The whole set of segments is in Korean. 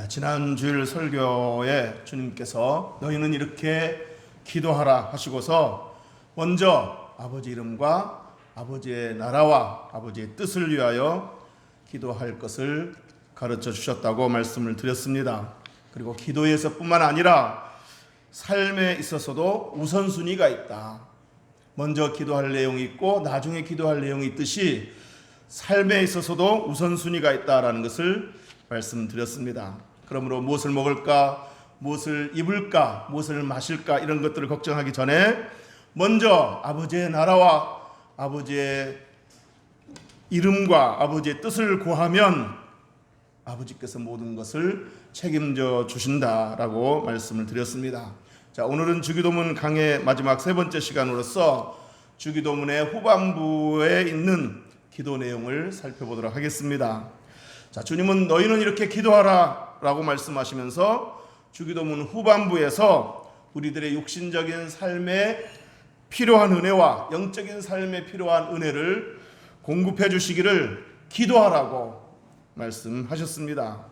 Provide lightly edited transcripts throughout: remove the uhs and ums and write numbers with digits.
지난 주일 설교에 주님께서 너희는 이렇게 기도하라 하시고서 먼저 아버지 이름과 아버지의 나라와 아버지의 뜻을 위하여 기도할 것을 가르쳐 주셨다고 말씀을 드렸습니다. 그리고 기도에서뿐만 아니라 삶에 있어서도 우선순위가 있다. 먼저 기도할 내용이 있고 나중에 기도할 내용이 있듯이 삶에 있어서도 우선순위가 있다라는 것을 말씀드렸습니다. 그러므로 무엇을 먹을까, 무엇을 입을까, 무엇을 마실까 이런 것들을 걱정하기 전에 먼저 아버지의 나라와 아버지의 이름과 아버지의 뜻을 구하면 아버지께서 모든 것을 책임져 주신다라고 말씀을 드렸습니다. 자, 오늘은 주기도문 강의 마지막 세 번째 시간으로서 주기도문의 후반부에 있는 기도 내용을 살펴보도록 하겠습니다. 자, 주님은 너희는 이렇게 기도하라 라고 말씀하시면서 주기도문 후반부에서 우리들의 육신적인 삶에 필요한 은혜와 영적인 삶에 필요한 은혜를 공급해 주시기를 기도하라고 말씀하셨습니다.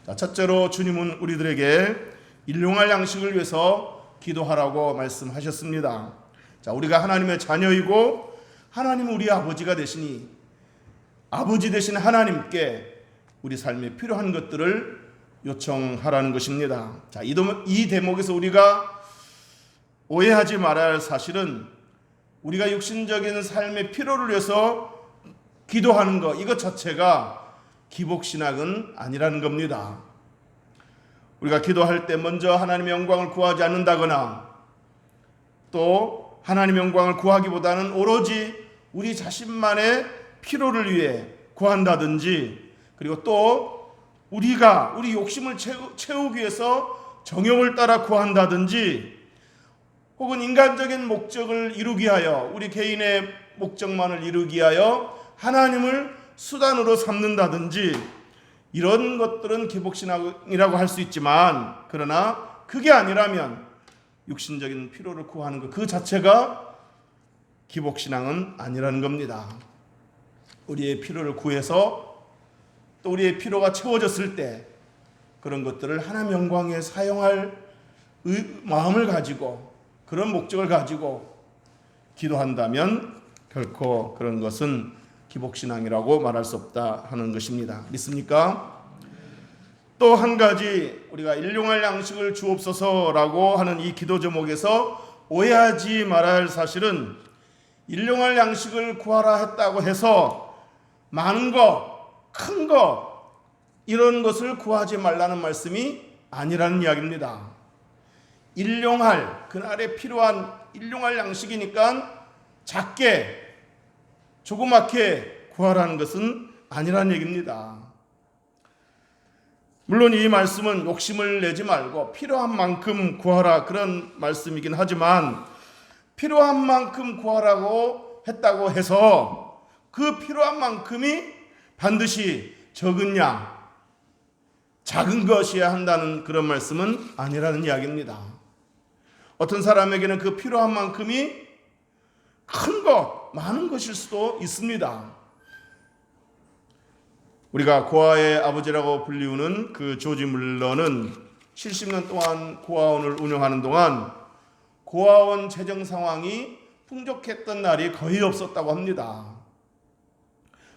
자, 첫째로 주님은 우리들에게 일용할 양식을 위해서 기도하라고 말씀하셨습니다. 자, 우리가 하나님의 자녀이고 하나님은 우리 아버지가 되시니 아버지 되신 하나님께 우리 삶에 필요한 것들을 요청하라는 것입니다. 자, 이 대목에서 우리가 오해하지 말아야 할 사실은 우리가 육신적인 삶의 필요를 위해서 기도하는 것, 이것 자체가 기복신학은 아니라는 겁니다. 우리가 기도할 때 먼저 하나님의 영광을 구하지 않는다거나 또 하나님의 영광을 구하기보다는 오로지 우리 자신만의 필요를 위해 구한다든지, 그리고 또 우리가 우리 욕심을 채우기 위해서 정욕을 따라 구한다든지, 혹은 인간적인 목적을 이루기 위하여 우리 개인의 목적만을 이루기 위하여 하나님을 수단으로 삼는다든지, 이런 것들은 기복신앙이라고 할 수 있지만, 그러나 그게 아니라면 육신적인 필요를 구하는 것 그 자체가 기복신앙은 아니라는 겁니다. 우리의 필요를 구해서 또 우리의 필요가 채워졌을 때 그런 것들을 하나님 영광에 사용할 마음을 가지고 그런 목적을 가지고 기도한다면 결코 그런 것은 기복신앙이라고 말할 수 없다 하는 것입니다. 믿습니까? 또 한 가지, 우리가 일용할 양식을 주옵소서라고 하는 이 기도 제목에서 오해하지 말아야 할 사실은 일용할 양식을 구하라 했다고 해서 많은 것, 큰 것, 이런 것을 구하지 말라는 말씀이 아니라는 이야기입니다. 일용할, 그날에 필요한 일용할 양식이니까 작게, 조그맣게 구하라는 것은 아니라는 얘기입니다. 물론 이 말씀은 욕심을 내지 말고 필요한 만큼 구하라, 그런 말씀이긴 하지만 필요한 만큼 구하라고 했다고 해서 그 필요한 만큼이 반드시 적은 양, 작은 것이어야 한다는 그런 말씀은 아니라는 이야기입니다. 어떤 사람에게는 그 필요한 만큼이 큰 것, 많은 것일 수도 있습니다. 우리가 고아의 아버지라고 불리우는 그 조지 물러는 70년 동안 고아원을 운영하는 동안 고아원 재정 상황이 풍족했던 날이 거의 없었다고 합니다.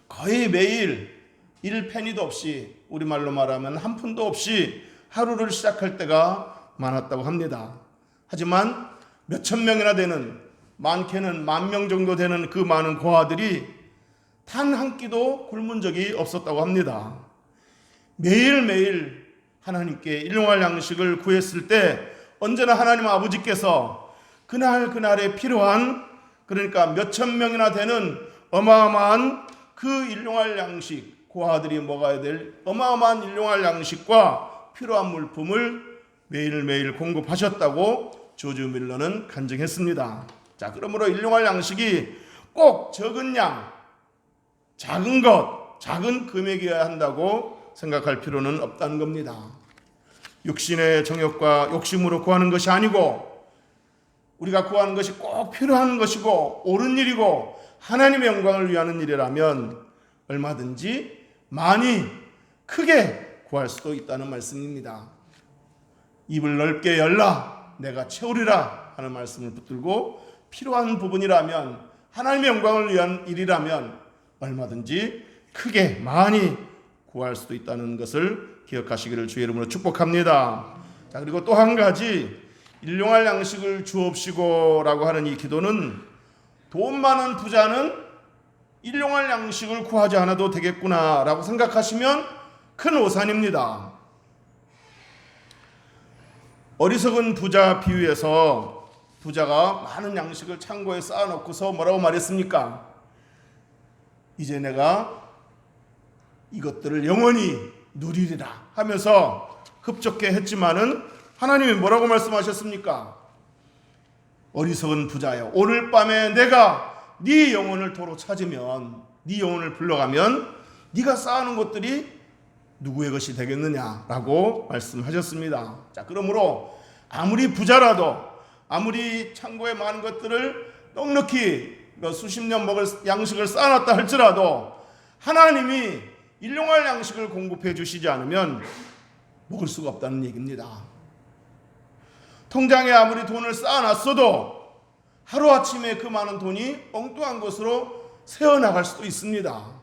거의 매일 1페니도 없이, 우리말로 말하면 한 푼도 없이 하루를 시작할 때가 많았다고 합니다. 하지만 몇천 명이나 되는, 많게는 10,000명 정도 되는 그 많은 고아들이 단 한 끼도 굶은 적이 없었다고 합니다. 매일매일 하나님께 일용할 양식을 구했을 때 언제나 하나님 아버지께서 그날에 필요한, 그러니까 몇천 명이나 되는 어마어마한 그 일용할 양식, 고아들이 먹어야 될 어마어마한 일용할 양식과 필요한 물품을 매일매일 공급하셨다고 조지 밀러는 간증했습니다. 자, 그러므로 일용할 양식이 꼭 적은 양, 작은 것, 작은 금액이어야 한다고 생각할 필요는 없다는 겁니다. 육신의 정욕과 욕심으로 구하는 것이 아니고 우리가 구하는 것이 꼭 필요한 것이고 옳은 일이고 하나님의 영광을 위하는 일이라면 얼마든지 많이 크게 구할 수도 있다는 말씀입니다. 입을 넓게 열라 내가 채우리라 하는 말씀을 붙들고 필요한 부분이라면 하나님의 영광을 위한 일이라면 얼마든지 크게 많이 구할 수도 있다는 것을 기억하시기를 주의 이름으로 축복합니다. 자, 그리고 또 한 가지 일용할 양식을 주옵시고 라고 하는 이 기도는 돈 많은 부자는 일용할 양식을 구하지 않아도 되겠구나 라고 생각하시면 큰 오산입니다. 어리석은 부자 비유에서 부자가 많은 양식을 창고에 쌓아놓고서 뭐라고 말했습니까? 이제 내가 이것들을 영원히 누리리라 하면서 흡족해 했지만은 하나님이 뭐라고 말씀하셨습니까? 어리석은 부자여, 오늘 밤에 내가 네 영혼을 도로 찾으면, 네 영혼을 불러가면 네가 쌓아놓은 것들이 누구의 것이 되겠느냐라고 말씀하셨습니다. 자, 그러므로 아무리 부자라도, 아무리 창고에 많은 것들을 넉넉히 수십 년 먹을 양식을 쌓아놨다 할지라도 하나님이 일용할 양식을 공급해 주시지 않으면 먹을 수가 없다는 얘기입니다. 통장에 아무리 돈을 쌓아놨어도 하루아침에 그 많은 돈이 엉뚱한 것으로 새어나갈 수도 있습니다.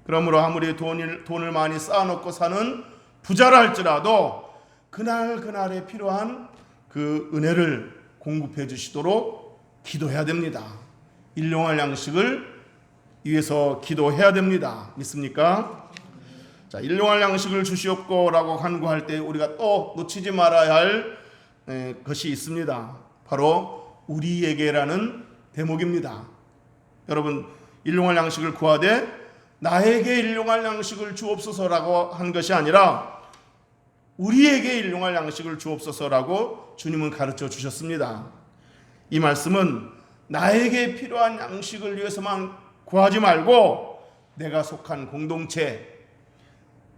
그러므로 아무리 돈을 많이 쌓아놓고 사는 부자라 할지라도 그날그날에 필요한 그 은혜를 공급해 주시도록 기도해야 됩니다. 일용할 양식을 위해서 기도해야 됩니다. 믿습니까? 자, 일용할 양식을 주시옵고 라고 간구할 때 우리가 또 놓치지 말아야 할 것이 있습니다. 바로 우리에게라는 대목입니다. 여러분, 일용할 양식을 구하되 나에게 일용할 양식을 주옵소서라고 한 것이 아니라 우리에게 일용할 양식을 주옵소서라고 주님은 가르쳐 주셨습니다. 이 말씀은 나에게 필요한 양식을 위해서만 구하지 말고 내가 속한 공동체,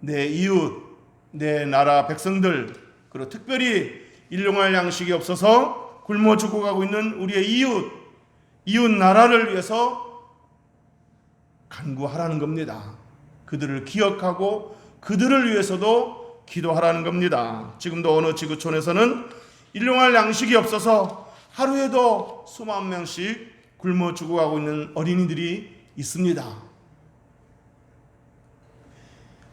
내 이웃, 내 나라 백성들, 그리고 특별히 일용할 양식이 없어서 굶어 죽어가고 있는 우리의 이웃 나라를 위해서 간구하라는 겁니다. 그들을 기억하고 그들을 위해서도 기도하라는 겁니다. 지금도 어느 지구촌에서는 일용할 양식이 없어서 하루에도 수만 명씩 굶어 죽어가고 있는 어린이들이 있습니다.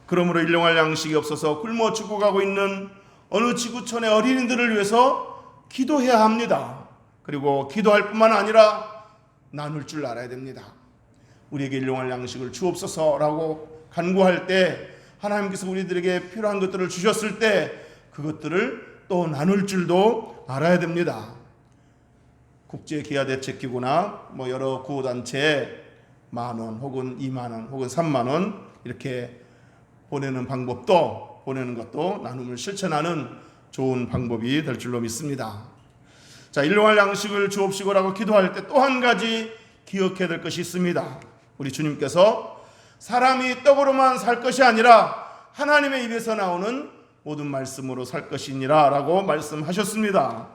그러므로 일용할 양식이 없어서 굶어 죽어가고 있는 어느 지구촌의 어린이들을 위해서 기도해야 합니다. 그리고 기도할 뿐만 아니라 나눌 줄 알아야 됩니다. 우리에게 일용할 양식을 주옵소서라고 간구할 때 하나님께서 우리들에게 필요한 것들을 주셨을 때 그것들을 또 나눌 줄도 알아야 됩니다. 국제기아대책기구나 여러 구호단체에 10,000원 혹은 20,000원 혹은 30,000원 이렇게 보내는 것도 나눔을 실천하는 좋은 방법이 될 줄로 믿습니다. 자, 일용할 양식을 주옵시고라고 기도할 때 또 한 가지 기억해야 될 것이 있습니다. 우리 주님께서 사람이 떡으로만 살 것이 아니라 하나님의 입에서 나오는 모든 말씀으로 살 것이니라 라고 말씀하셨습니다.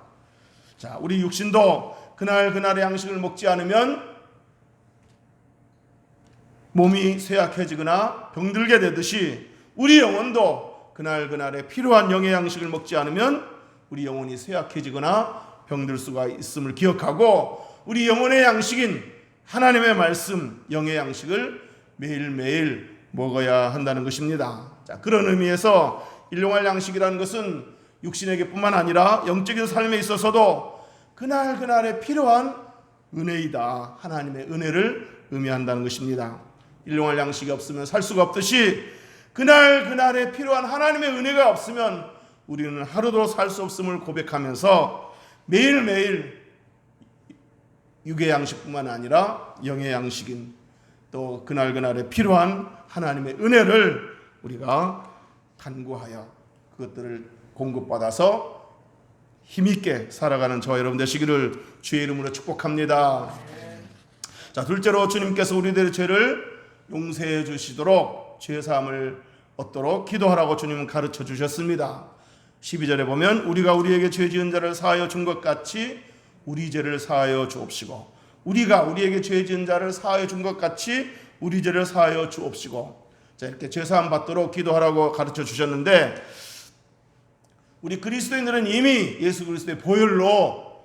자, 우리 육신도 그날그날의 양식을 먹지 않으면 몸이 쇠약해지거나 병들게 되듯이 우리 영혼도 그날그날에 필요한 영의 양식을 먹지 않으면 우리 영혼이 쇠약해지거나 병들 수가 있음을 기억하고 우리 영혼의 양식인 하나님의 말씀, 영의 양식을 매일매일 먹어야 한다는 것입니다. 자, 그런 의미에서 일용할 양식이라는 것은 육신에게 뿐만 아니라 영적인 삶에 있어서도 그날그날에 필요한 은혜이다. 하나님의 은혜를 의미한다는 것입니다. 일용할 양식이 없으면 살 수가 없듯이 그날그날에 필요한 하나님의 은혜가 없으면 우리는 하루도 살 수 없음을 고백하면서 매일매일 육의 양식뿐만 아니라 영의 양식인 또 그날그날에 필요한 하나님의 은혜를 우리가 간구하여 그것들을 공급받아서 힘있게 살아가는 저와 여러분 되시기를 주의 이름으로 축복합니다. 자, 둘째로 주님께서 우리들의 죄를 용서해 주시도록 죄사함을 얻도록 기도하라고 주님은 가르쳐 주셨습니다. 12절에 보면 우리가 우리에게 죄 지은 자를 사하여 준 것 같이 우리 죄를 사하여 주옵시고, 우리가 우리에게 죄 지은 자를 사하여 준 것 같이 우리 죄를 사하여 주옵시고. 자, 이렇게 죄사함 받도록 기도하라고 가르쳐 주셨는데, 우리 그리스도인들은 이미 예수 그리스도의 보혈로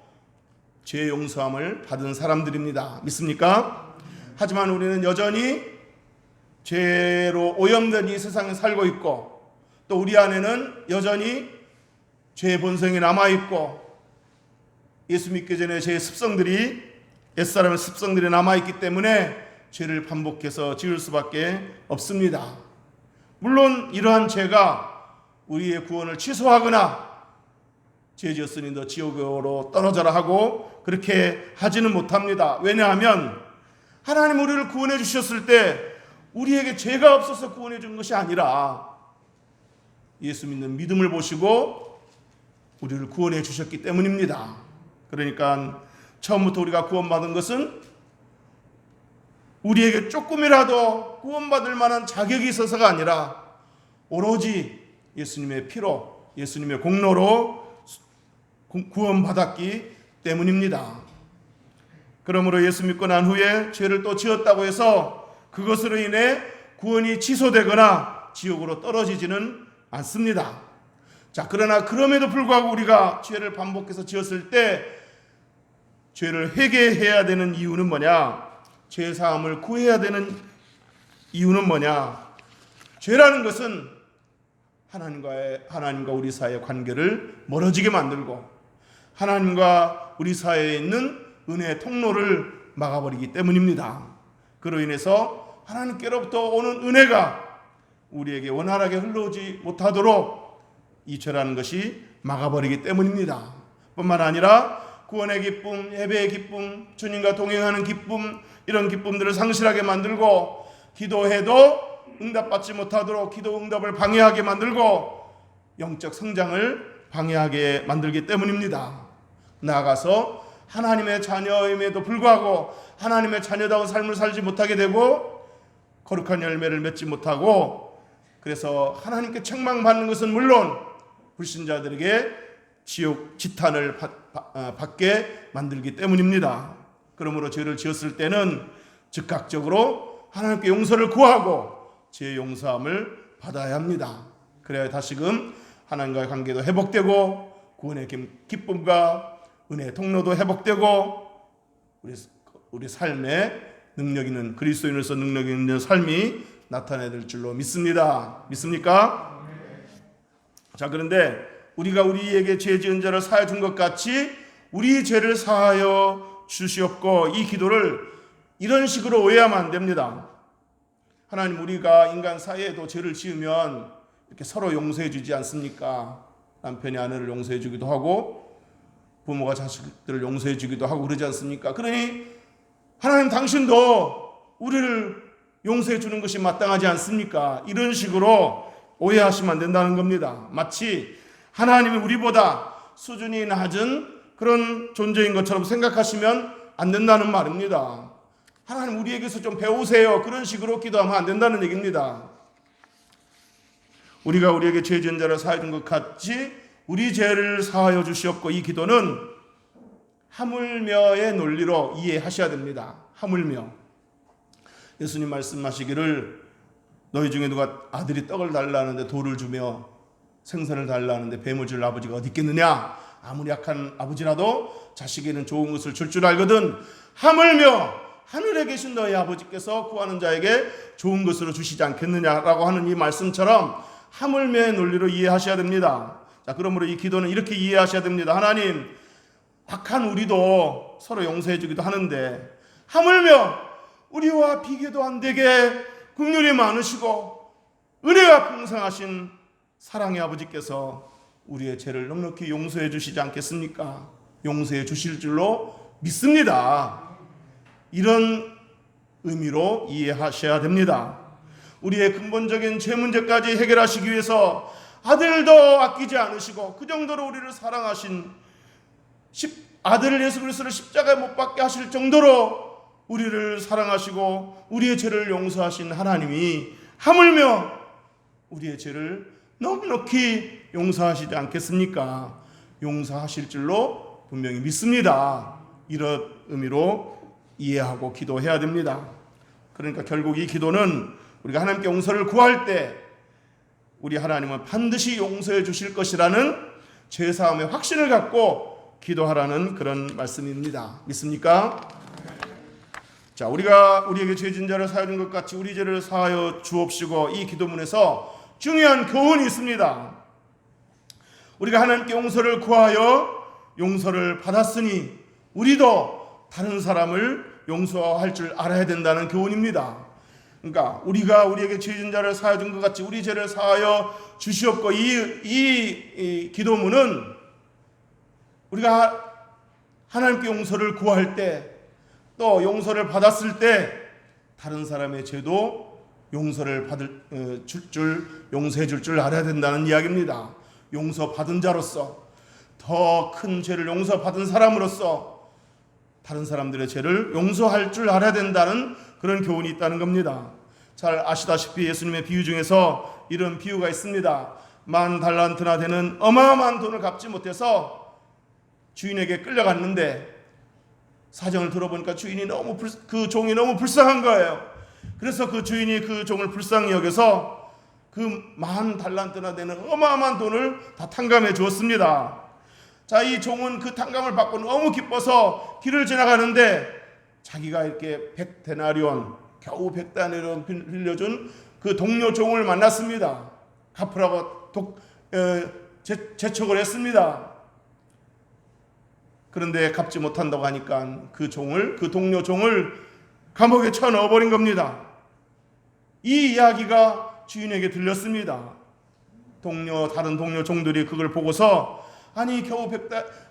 죄 용서함을 받은 사람들입니다. 믿습니까? 하지만 우리는 여전히 죄로 오염된 이 세상에 살고 있고, 또 우리 안에는 여전히 죄의 본성이 남아있고, 예수 믿기 전에 죄의 습성들이, 옛사람의 습성들이 남아있기 때문에 죄를 반복해서 지을 수밖에 없습니다. 물론 이러한 죄가 우리의 구원을 취소하거나 죄 지었으니 너 지옥으로 떨어져라 하고 그렇게 하지는 못합니다. 왜냐하면 하나님 우리를 구원해 주셨을 때 우리에게 죄가 없어서 구원해 준 것이 아니라 예수 믿는 믿음을 보시고 우리를 구원해 주셨기 때문입니다. 그러니까 처음부터 우리가 구원받은 것은 우리에게 조금이라도 구원받을 만한 자격이 있어서가 아니라 오로지 예수님의 피로, 예수님의 공로로 구원받았기 때문입니다. 그러므로 예수 믿고 난 후에 죄를 또 지었다고 해서 그것으로 인해 구원이 취소되거나 지옥으로 떨어지지는 않습니다. 자, 그러나 그럼에도 불구하고 우리가 죄를 반복해서 지었을 때 죄를 회개해야 되는 이유는 뭐냐? 죄 사함을 구해야 되는 이유는 뭐냐? 죄라는 것은 하나님과 우리 사이의 관계를 멀어지게 만들고 하나님과 우리 사이에 있는 은혜의 통로를 막아버리기 때문입니다. 그로 인해서 하나님께로부터 오는 은혜가 우리에게 원활하게 흘러오지 못하도록 이 죄라는 것이 막아버리기 때문입니다. 뿐만 아니라 구원의 기쁨, 예배의 기쁨, 주님과 동행하는 기쁨, 이런 기쁨들을 상실하게 만들고 기도해도 응답받지 못하도록 기도 응답을 방해하게 만들고 영적 성장을 방해하게 만들기 때문입니다. 나아가서 하나님의 자녀임에도 불구하고 하나님의 자녀다운 삶을 살지 못하게 되고 거룩한 열매를 맺지 못하고, 그래서 하나님께 책망받는 것은 물론 불신자들에게 지옥 지탄을 받게 만들기 때문입니다. 그러므로 죄를 지었을 때는 즉각적으로 하나님께 용서를 구하고 죄 용서함을 받아야 합니다. 그래야 다시금 하나님과의 관계도 회복되고 구원의 기쁨과 은혜의 통로도 회복되고 우리 삶에 능력 있는 그리스도인으로서 능력 있는 삶이 나타나야 될 줄로 믿습니다. 믿습니까? 자, 그런데 우리가 우리에게 죄 지은 자를 사하여 준 것 같이 우리 죄를 사하여 주시옵고, 이 기도를 이런 식으로 오해하면 안 됩니다. 하나님, 우리가 인간 사이에도 죄를 지으면 이렇게 서로 용서해 주지 않습니까? 남편이 아내를 용서해 주기도 하고 부모가 자식들을 용서해 주기도 하고 그러지 않습니까? 그러니 하나님, 당신도 우리를 용서해 주는 것이 마땅하지 않습니까? 이런 식으로 오해하시면 안 된다는 겁니다. 마치 하나님이 우리보다 수준이 낮은 그런 존재인 것처럼 생각하시면 안 된다는 말입니다. 하나님, 우리에게서 좀 배우세요. 그런 식으로 기도하면 안 된다는 얘기입니다. 우리가 우리에게 죄 지은 자를 사하여 준 것 같이 우리 죄를 사하여 주시옵고, 이 기도는 하물며의 논리로 이해하셔야 됩니다. 하물며. 예수님 말씀하시기를 너희 중에 누가 아들이 떡을 달라는데 돌을 주며 생선을 달라는데 뱀을 줄 아버지가 어디 있겠느냐? 아무리 약한 아버지라도 자식에게는 좋은 것을 줄 알거든 하물며 하늘에 계신 너희 아버지께서 구하는 자에게 좋은 것으로 주시지 않겠느냐라고 하는 이 말씀처럼 하물며의 논리로 이해하셔야 됩니다. 자, 그러므로 이 기도는 이렇게 이해하셔야 됩니다. 하나님, 악한 우리도 서로 용서해 주기도 하는데 하물며 우리와 비교도 안 되게 긍휼이 많으시고 은혜가 풍성하신 사랑의 아버지께서 우리의 죄를 넉넉히 용서해 주시지 않겠습니까? 용서해 주실 줄로 믿습니다. 이런 의미로 이해하셔야 됩니다. 우리의 근본적인 죄 문제까지 해결하시기 위해서 아들도 아끼지 않으시고 그 정도로 우리를 사랑하신 아들 예수 그리스도를 십자가에 못 박게 하실 정도로 우리를 사랑하시고 우리의 죄를 용서하신 하나님이 하물며 우리의 죄를 넉넉히 용서하시지 않겠습니까? 용서하실 줄로 분명히 믿습니다. 이런 의미로 이해하고 기도해야 됩니다. 그러니까 결국 이 기도는 우리가 하나님께 용서를 구할 때 우리 하나님은 반드시 용서해 주실 것이라는 죄사함의 확신을 갖고 기도하라는 그런 말씀입니다. 믿습니까? 자, 우리가 우리에게 죄 진 자를 사하여 준 것 같이 우리 죄를 사하여 주옵시고, 이 기도문에서 중요한 교훈이 있습니다. 우리가 하나님께 용서를 구하여 용서를 받았으니 우리도 다른 사람을 용서할 줄 알아야 된다는 교훈입니다. 그러니까 우리가 우리에게 죄 진 자를 사하여 준 것 같이 우리 죄를 사하여 주시옵고, 이 기도문은 우리가 하나님께 용서를 구할 때, 또 용서를 받았을 때 다른 사람의 죄도 용서를 용서해 줄 줄 알아야 된다는 이야기입니다. 용서받은 자로서, 더 큰 죄를 용서받은 사람으로서 다른 사람들의 죄를 용서할 줄 알아야 된다는 그런 교훈이 있다는 겁니다. 잘 아시다시피 예수님의 비유 중에서 이런 비유가 있습니다. 10,000달란트나 되는 어마어마한 돈을 갚지 못해서 주인에게 끌려갔는데, 사정을 들어보니까 그 종이 너무 불쌍한 거예요. 그래서 그 주인이 그 종을 불쌍히 여겨서 그 10,000달란트나 되는 어마어마한 돈을 다 탕감해 주었습니다. 자, 이 종은 그 탕감을 받고 너무 기뻐서 길을 지나가는데 자기가 이렇게 100데나리온, 겨우 100데나리온 빌려준 그 동료 종을 만났습니다. 갚으라고 재촉을 했습니다. 그런데 갚지 못한다고 하니까 그 동료 종을 감옥에 쳐넣어버린 겁니다. 이 이야기가 주인에게 들렸습니다. 다른 동료 종들이 그걸 보고서, 아니 겨우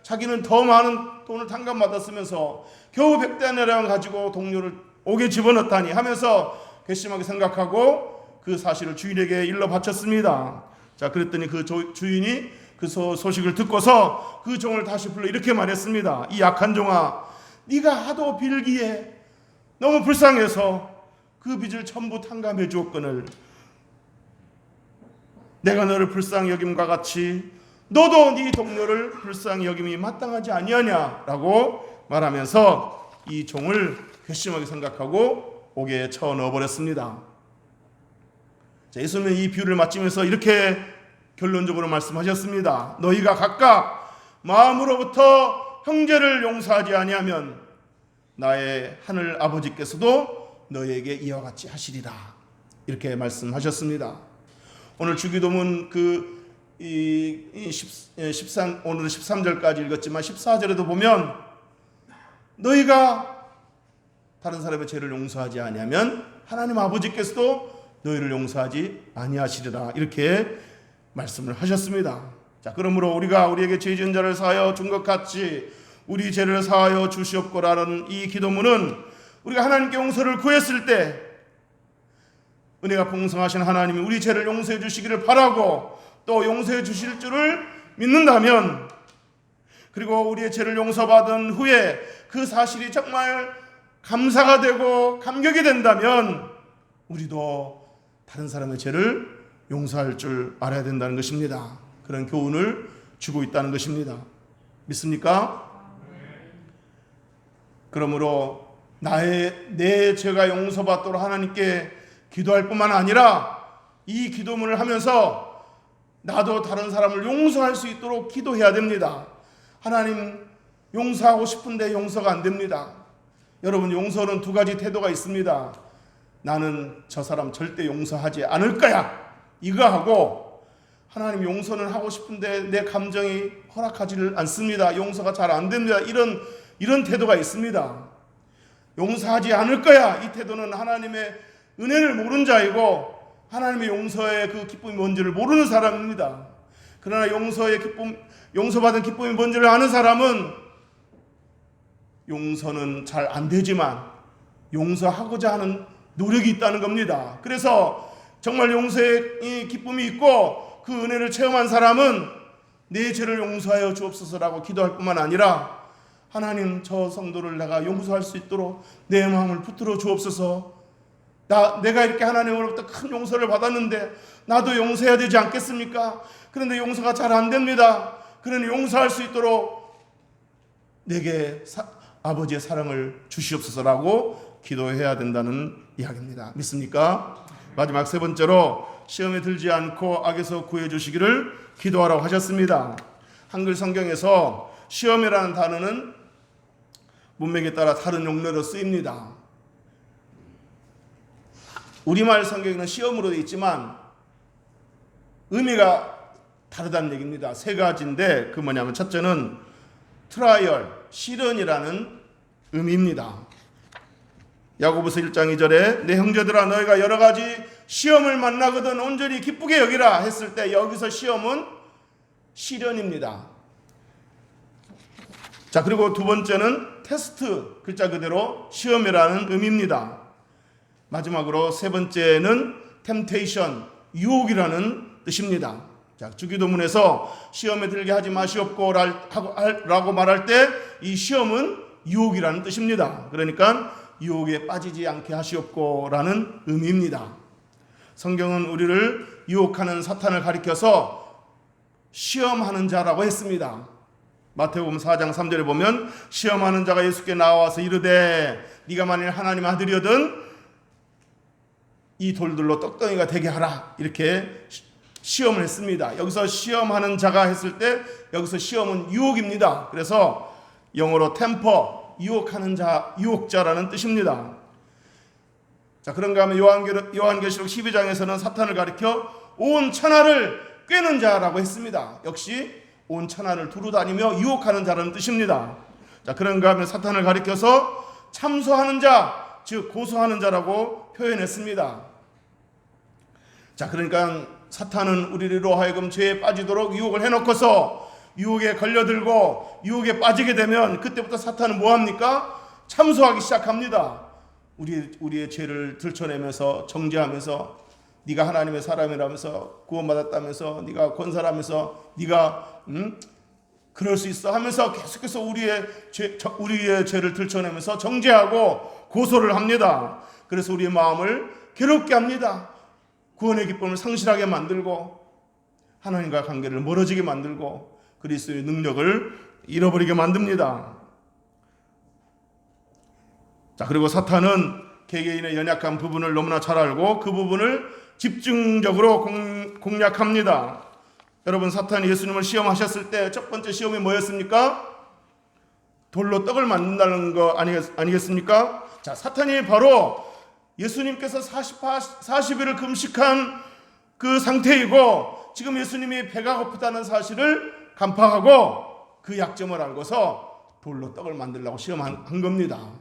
자기는 더 많은 돈을 탕감받았으면서 겨우 100데나리온 가지고 동료를 옥에 집어넣다니 하면서 괘씸하게 생각하고 그 사실을 주인에게 일러 바쳤습니다. 자, 그랬더니 그 주인이 그 소식을 듣고서 그 종을 다시 불러 이렇게 말했습니다. 이 약한 종아, 네가 하도 빌기에 너무 불쌍해서 그 빚을 전부 탕감해 주었거늘 내가 너를 불쌍히 여김과 같이 너도 네 동료를 불쌍히 여김이 마땅하지 아니하냐라고 말하면서 이 종을 괘씸하게 생각하고 옥에 쳐넣어버렸습니다. 자, 예수님은 이 비유를 마치면서 이렇게 결론적으로 말씀하셨습니다. 너희가 각각 마음으로부터 형제를 용서하지 아니하면 나의 하늘 아버지께서도 너희에게 이와 같이 하시리라, 이렇게 말씀하셨습니다. 오늘 주기도문 오늘은 13절까지 읽었지만 14절에도 보면 너희가 다른 사람의 죄를 용서하지 아니하면 하나님 아버지께서도 너희를 용서하지 아니하시리라, 이렇게 말씀을 하셨습니다. 자, 그러므로 우리가 우리에게 죄 지은 자를 사하여 준 것 같이 우리 죄를 사하여 주시옵고라는 이 기도문은 우리가 하나님께 용서를 구했을 때 은혜가 풍성하신 하나님이 우리 죄를 용서해 주시기를 바라고 또 용서해 주실 줄을 믿는다면, 그리고 우리의 죄를 용서받은 후에 그 사실이 정말 감사가 되고 감격이 된다면 우리도 다른 사람의 죄를 용서할 줄 알아야 된다는 것입니다. 그런 교훈을 주고 있다는 것입니다. 믿습니까? 그러므로 내 죄가 용서받도록 하나님께 기도할 뿐만 아니라 이 기도문을 하면서 나도 다른 사람을 용서할 수 있도록 기도해야 됩니다. 하나님, 용서하고 싶은데 용서가 안 됩니다. 여러분, 용서는 두 가지 태도가 있습니다. 나는 저 사람 절대 용서하지 않을 거야, 이거 하고, 하나님, 용서는 하고 싶은데 내 감정이 허락하지를 않습니다. 용서가 잘 안 됩니다. 이런 태도가 있습니다. 용서하지 않을 거야, 이 태도는 하나님의 은혜를 모르는 자이고 하나님의 용서의 그 기쁨이 뭔지를 모르는 사람입니다. 그러나 용서받은 기쁨이 뭔지를 아는 사람은 용서는 잘 안 되지만 용서하고자 하는 노력이 있다는 겁니다. 그래서 정말 용서의 기쁨이 있고 그 은혜를 체험한 사람은 내 죄를 용서하여 주옵소서라고 기도할 뿐만 아니라, 하나님, 저 성도를 내가 용서할 수 있도록 내 마음을 붙들어 주옵소서. 내가 이렇게 하나님으로부터 큰 용서를 받았는데 나도 용서해야 되지 않겠습니까? 그런데 용서가 잘 안 됩니다. 그러니 용서할 수 있도록 내게 아버지의 사랑을 주시옵소서라고 기도해야 된다는 이야기입니다. 믿습니까? 마지막 세 번째로 시험에 들지 않고 악에서 구해 주시기를 기도하라고 하셨습니다. 한글 성경에서 시험이라는 단어는 문맥에 따라 다른 용례로 쓰입니다. 우리말 성경에는 시험으로 되어 있지만 의미가 다르다는 얘기입니다. 세 가지인데 그 뭐냐면 첫째는 트라이얼, 시련이라는 의미입니다. 야고보서 1장 2절에 내 형제들아 너희가 여러 가지 시험을 만나거든 온전히 기쁘게 여기라 했을 때 여기서 시험은 시련입니다. 자, 그리고 두 번째는 테스트, 글자 그대로 시험이라는 의미입니다. 마지막으로 세 번째는 템테이션, 유혹이라는 뜻입니다. 자, 주기도문에서 시험에 들게 하지 마시옵고 라고 말할 때 이 시험은 유혹이라는 뜻입니다. 그러니까 유혹에 빠지지 않게 하시옵고 라는 의미입니다. 성경은 우리를 유혹하는 사탄을 가리켜서 시험하는 자라고 했습니다. 마태복음 4장 3절에 보면 시험하는 자가 예수께 나와서 이르되 네가 만일 하나님 아들이거든 이 돌들로 떡덩이가 되게 하라 이렇게 시험을 했습니다. 여기서 시험하는 자가 했을 때 여기서 시험은 유혹입니다. 그래서 영어로 템퍼, 유혹하는 자, 유혹자라는 뜻입니다. 자, 그런가 하면 요한계시록 12장에서는 사탄을 가리켜 온 천하를 꿰는 자라고 했습니다. 역시 온 천하를 두루다니며 유혹하는 자라는 뜻입니다. 자, 그런가 하면 사탄을 가리켜서 참소하는 자, 즉 고소하는 자라고 표현했습니다. 자, 그러니까 사탄은 우리로 하여금 죄에 빠지도록 유혹을 해놓고서 유혹에 걸려들고 유혹에 빠지게 되면 그때부터 사탄은 뭐합니까? 참소하기 시작합니다. 우리의 죄를 들춰내면서 정죄하면서 네가 하나님의 사람이라면서 구원받았다면서 네가 권사라면서 네가 그럴 수 있어 하면서 계속해서 우리의 죄를 들춰내면서 정죄하고 고소를 합니다. 그래서 우리의 마음을 괴롭게 합니다. 구원의 기쁨을 상실하게 만들고 하나님과 관계를 멀어지게 만들고 그리스도의 능력을 잃어버리게 만듭니다. 자, 그리고 사탄은 개개인의 연약한 부분을 너무나 잘 알고 그 부분을 집중적으로 공략합니다. 여러분, 사탄이 예수님을 시험하셨을 때 첫 번째 시험이 뭐였습니까? 돌로 떡을 만든다는 거 아니겠습니까? 자, 사탄이 바로 예수님께서 40일을 금식한 그 상태이고 지금 예수님이 배가 고프다는 사실을 간파하고 그 약점을 알고서 돌로 떡을 만들려고 시험한 겁니다.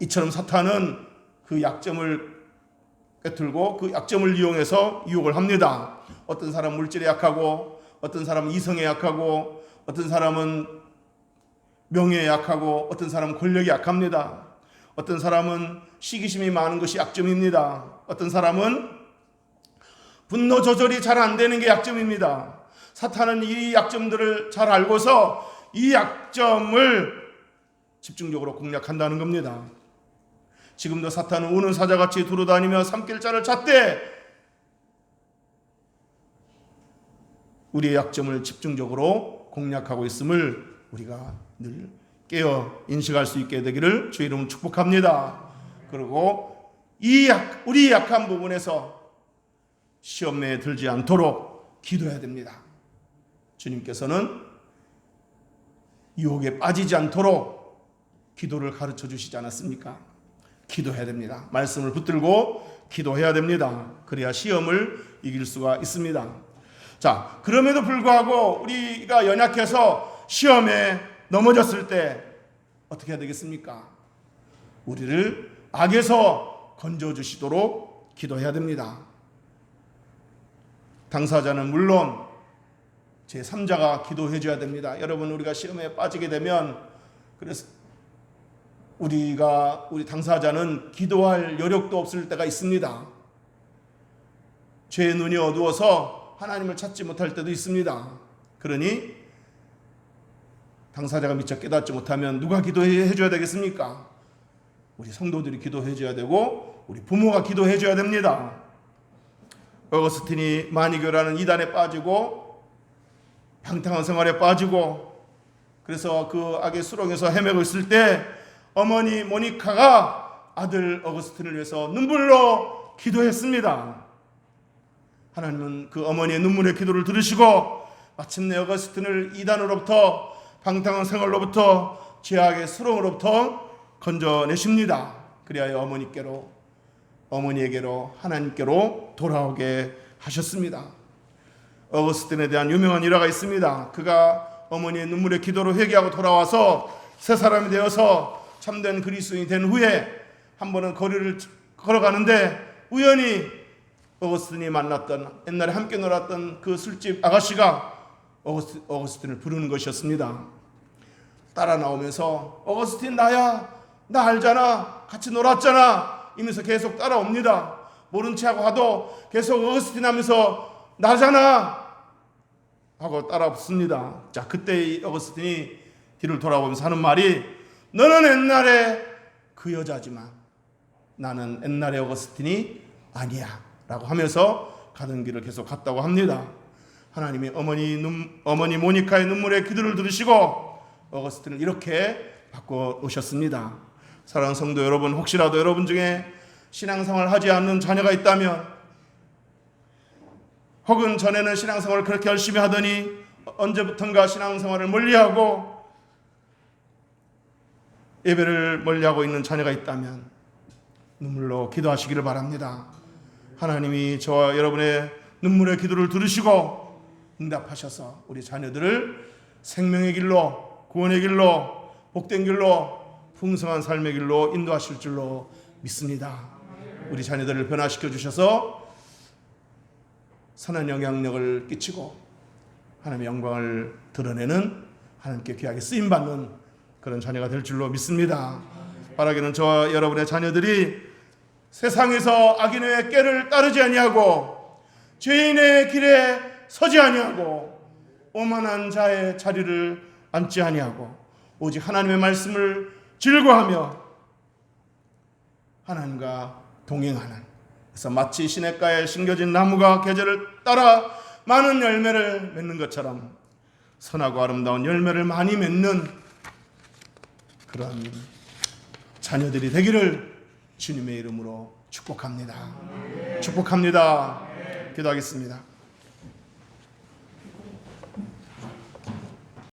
이처럼 사탄은 그 약점을 꿰뚫고 그 약점을 이용해서 유혹을 합니다. 어떤 사람은 물질에 약하고 어떤 사람은 이성에 약하고 어떤 사람은 명예에 약하고 어떤 사람은 권력에 약합니다. 어떤 사람은 시기심이 많은 것이 약점입니다. 어떤 사람은 분노 조절이 잘 안 되는 게 약점입니다. 사탄은 이 약점들을 잘 알고서 이 약점을 집중적으로 공략한다는 겁니다. 지금도 사탄은 우는 사자같이 두루다니며 삼킬 자를 찾되 우리의 약점을 집중적으로 공략하고 있음을 우리가 늘 깨어 인식할 수 있게 되기를 주의 이름으로 축복합니다. 그리고 우리 약한 부분에서 시험에 들지 않도록 기도해야 됩니다. 주님께서는 유혹에 빠지지 않도록 기도를 가르쳐 주시지 않았습니까? 기도해야 됩니다. 말씀을 붙들고 기도해야 됩니다. 그래야 시험을 이길 수가 있습니다. 자, 그럼에도 불구하고 우리가 연약해서 시험에 넘어졌을 때 어떻게 해야 되겠습니까? 우리를 악에서 건져주시도록 기도해야 됩니다. 당사자는 물론 제3자가 기도해 줘야 됩니다. 여러분, 우리가 시험에 빠지게 되면 그래서 우리 당사자는 기도할 여력도 없을 때가 있습니다. 죄의 눈이 어두워서 하나님을 찾지 못할 때도 있습니다. 그러니 당사자가 미처 깨닫지 못하면 누가 기도해 줘야 되겠습니까? 우리 성도들이 기도해 줘야 되고 우리 부모가 기도해 줘야 됩니다. 어거스틴이 마니교라는 이단에 빠지고 방탕한 생활에 빠지고 그래서 그 악의 수렁에서 헤매고 있을 때 어머니 모니카가 아들 어거스틴을 위해서 눈물로 기도했습니다. 하나님은 그 어머니의 눈물의 기도를 들으시고 마침내 어거스틴을 이단으로부터, 방탕한 생활로부터, 죄악의 수렁으로부터 건져내십니다. 그리하여 어머니에게로 하나님께로 돌아오게 하셨습니다. 어거스틴에 대한 유명한 일화가 있습니다. 그가 어머니의 눈물의 기도로 회개하고 돌아와서 새 사람이 되어서 참된 그리스도인이 된 후에 한 번은 거리를 걸어가는데 우연히 어거스틴이 만났던, 옛날에 함께 놀았던 그 술집 아가씨가 어거스틴을 부르는 것이었습니다. 따라 나오면서 어거스틴 나야, 나 알잖아, 같이 놀았잖아 이러면서 계속 따라옵니다. 모른 체하고 가도 계속 어거스틴 하면서 나잖아 하고 따라붙습니다. 자, 그때 어거스틴이 뒤를 돌아보면서 하는 말이, 너는 옛날에 그 여자지만 나는 옛날의 어거스틴이 아니야 라고 하면서 가던 길을 계속 갔다고 합니다. 하나님이 어머니 모니카의 눈물의 기도를 들으시고 어거스틴을 이렇게 바꿔놓으셨습니다. 사랑하는 성도 여러분, 혹시라도 여러분 중에 신앙생활을 하지 않는 자녀가 있다면, 혹은 전에는 신앙생활을 그렇게 열심히 하더니 언제부턴가 신앙생활을 멀리하고 예배를 멀리하고 있는 자녀가 있다면 눈물로 기도하시기를 바랍니다. 하나님이 저와 여러분의 눈물의 기도를 들으시고 응답하셔서 우리 자녀들을 생명의 길로, 구원의 길로, 복된 길로, 풍성한 삶의 길로 인도하실 줄로 믿습니다. 우리 자녀들을 변화시켜 주셔서 선한 영향력을 끼치고 하나님의 영광을 드러내는, 하나님께 귀하게 쓰임받는 그런 자녀가 될 줄로 믿습니다. 바라기는 저와 여러분의 자녀들이 세상에서 악인의 꾀를 따르지 아니하고 죄인의 길에 서지 아니하고 오만한 자의 자리를 앉지 아니하고 오직 하나님의 말씀을 즐거워하며 하나님과 동행하는, 그래서 마치 시냇가에 심겨진 나무가 계절을 따라 많은 열매를 맺는 것처럼 선하고 아름다운 열매를 많이 맺는 그런 자녀들이 되기를 주님의 이름으로 축복합니다. 축복합니다. 기도하겠습니다.